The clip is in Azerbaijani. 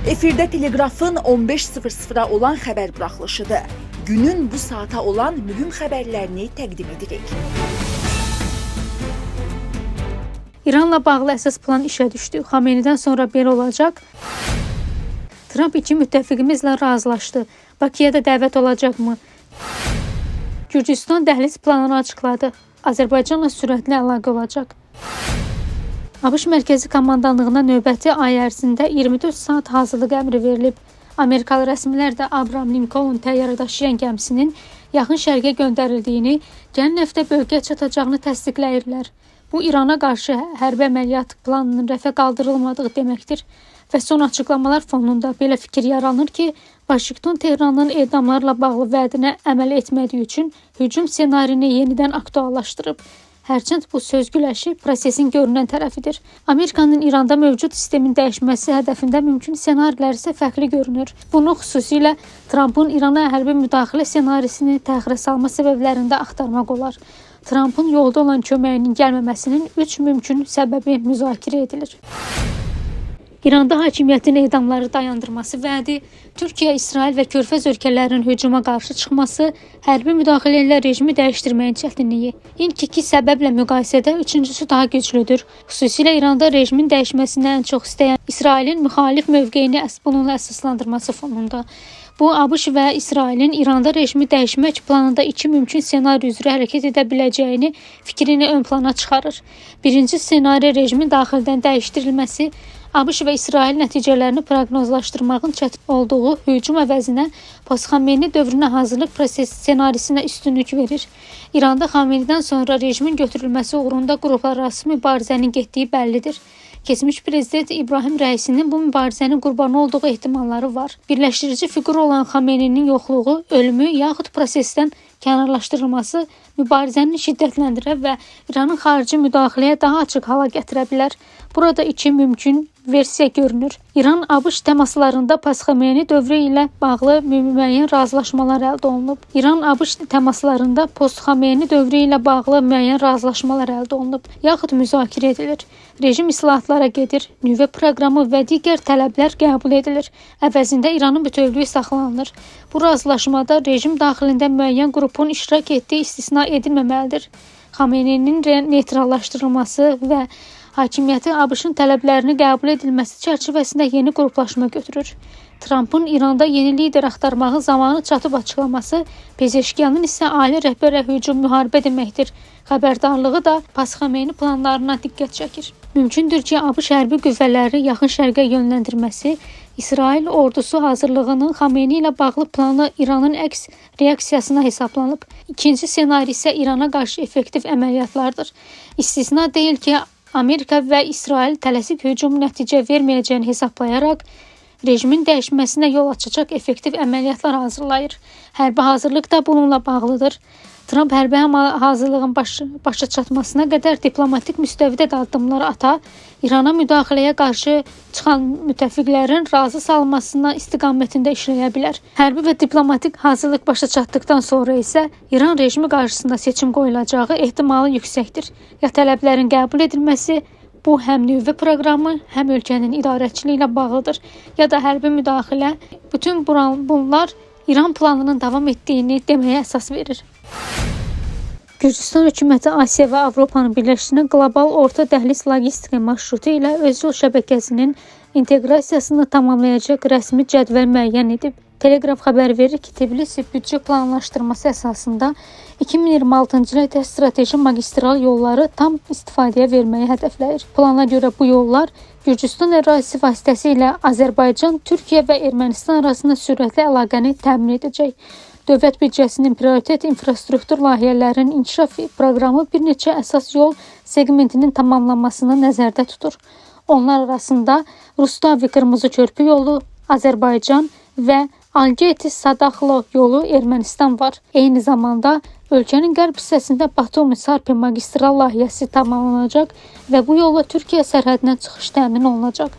Efirdə Telegrafın 15:00-a olan xəbər buraxılışıdır. Günün bu saata olan mühüm xəbərlərini təqdim edirik. İranla bağlı əsas plan işə düşdü. Xameynidən sonra belə olacaq. Trump iki müttəfiqimizlə razılaşdı. Bakıya da dəvət olacaqmı? Gürcüstan dəhliz planını açıqladı. Azərbaycanla sürətli əlaqə olacaq. ABŞ Mərkəzi Komandanlığına növbəti ay ərzində 24 saat hazırlıq əmri verilib. Amerikalı rəsmilər də Abraham Lincoln təyyarə daşıyan gəmisinin yaxın şərqə göndərildiyini, gələn həftə bölgəyə çatacağını təsdiqləyirlər. Bu, İrana qarşı hərbi əməliyyat planının rəfə qaldırılmadığı deməkdir və son açıqlamalar fonunda belə fikir yaranır ki, Vaşinqton Tehranın edamlarla bağlı vədinə əməl etmədiyi üçün hücum ssenarini yenidən aktuallaşdırıb. Hərçənd bu söz güləşi prosesin görünən tərəfidir. Amerikanın İranda mövcud sistemin dəyişməsi hədəfində mümkün ssenarilər isə fərqli görünür. Bunu xüsusilə Trumpın İrana hərbi müdaxilə ssenarisini təxirə salma səbəblərində axtarmaq olar. Trumpın yolda olan köməyinin gəlməməsinin 3 mümkün səbəbi müzakirə edilir. İranda hakimiyyətin edamları dayandırması vədi, Türkiyə, İsrail və Körfəz ölkələrinin hücuma qarşı çıxması, hərbi müdaxilə ilə rejimi dəyişdirməyin çətinliyi. İlk iki səbəblə müqayisədə üçüncüsü daha güclüdür. Xüsusilə İranda rejimin dəyişməsini ən çox istəyən İsrailin müxalif mövqeyini bununla əsaslandırması fonunda. Bu, ABŞ və İsrailin İranda rejimi dəyişmək planında iki mümkün ssenari üzrə hərəkət edə biləcəyini fikrini ön plana çıxarır. Birinci ssenari rejimin daxildən dəyişdirilməsi, ABŞ və İsrail nəticələrini proqnozlaşdırmağın çətin olduğu hücum əvəzinə post-Xameyni dövrünə hazırlıq prosesi ssenarisinə üstünlük verir. İranda Xameynidən sonra rejimin götürülməsi uğrunda qruplararası mübarizənin getdiyi bəllidir. Keçmiş prezident İbrahim Rəisinin bu mübarizənin qurbanı olduğu ehtimalları var. Birləşdirici fiqur olan Xameyninin yoxluğu, ölümü yaxud prosesdən kənarlaşdırılması mübarizəni şiddətləndirə və İranın xarici müdaxiləyə daha açıq hala gətirə bilər. Burada iki mümkün versiya görünür. İran ABŞ təmaslarında post-Xameyni dövrü ilə bağlı müəyyən razılaşmalar əldə olunub. İran ABŞ təmaslarında post-Xameyni dövrü ilə bağlı müəyyən razılaşmalar əldə olunub, yaxud müzakirə edilir. Rejim islahatlara gedir, nüvə proqramı və digər tələblər qəbul edilir. Əvəzində İranın bütövlüyü saxlanılır. Bu razılaşmada rejim daxilində müəyyən qrupun iştirak etdiyi istisna edilməməlidir. Xameyninin neytrallaşdırılması və hakimiyyəti ABŞ-ın tələblərini qəbul edilməsi çərçivəsində yeni qruplaşma götürür. Trumpın İranda yeni lider axtarmağı zamanı çatıb açıqlaması, Pezeşkiyanın isə ali rəhbərə hücum müharibə deməkdir. Xəbərdarlığı da post-Xameyni planlarına diqqət çəkir. Mümkündür ki, ABŞ hərbi qüvvələri yaxın şərqə yönləndirməsi, İsrail ordusu hazırlığının Xameyni ilə bağlı planı İranın əks reaksiyasına hesablanıb. İkinci ssenari isə İrana qarşı effektiv əməliyyatlardır. İstisna deyil ki, Amerika və İsrail tələsik hücum nəticə verməyəcəyini hesablayaraq, rejimin dəyişməsinə yol açacaq effektiv əməliyyatlar hazırlayır. Hərbi hazırlıq da bununla bağlıdır. Trump hərbi hazırlığın başa çatmasına qədər diplomatik müstəvidə də addımlar ata, İrana müdaxiləyə qarşı çıxan müttəfiqlərin razı salınmasına istiqamətində işləyə bilər. Hərbi və diplomatik hazırlıq başa çatdıqdan sonra isə İran rejimi qarşısında seçim qoyulacağı ehtimalı yüksəkdir. Ya tələblərin qəbul edilməsi, bu həm nüvə proqramı, həm ölkənin idarəçiliyi ilə bağlıdır, ya da hərbi müdaxilə. Bütün bunlar İran planının davam etdiyini deməyə əsas verir. Gürcüstan hökuməti Asiya və Avropanı birləşdirən qlobal orta dəhliz logistika marşrutu ilə öz yol şəbəkəsinin inteqrasiyasını tamamlayacaq rəsmi cədvəl müəyyən edib. Telegraf xəbər verir ki, Tbilisi büdcə planlaşdırması əsasında 2026-cı ildə strateji magistral yolları tam istifadəyə verməyi hədəfləyir. Plana görə bu yollar Gürcüstan ərazisi vasitəsilə Azərbaycan, Türkiyə və Ermənistan arasında sürətli əlaqəni təmin edəcək. Dövlət büdcəsinin prioritet infrastruktur layihələrinin inkişaf proqramı bir neçə əsas yol segmentinin tamamlanmasını nəzərdə tutur. Onlar arasında Rustavi-Qırmızı körpü yolu, Azərbaycan və Algeti-Sadaxlo yolu Ermənistan var. Eyni zamanda ölkənin qərb hissəsində Batumi-Sarpi magistral layihəsi tamamlanacaq və bu yolla Türkiyə sərhədinə çıxış təmin olunacaq.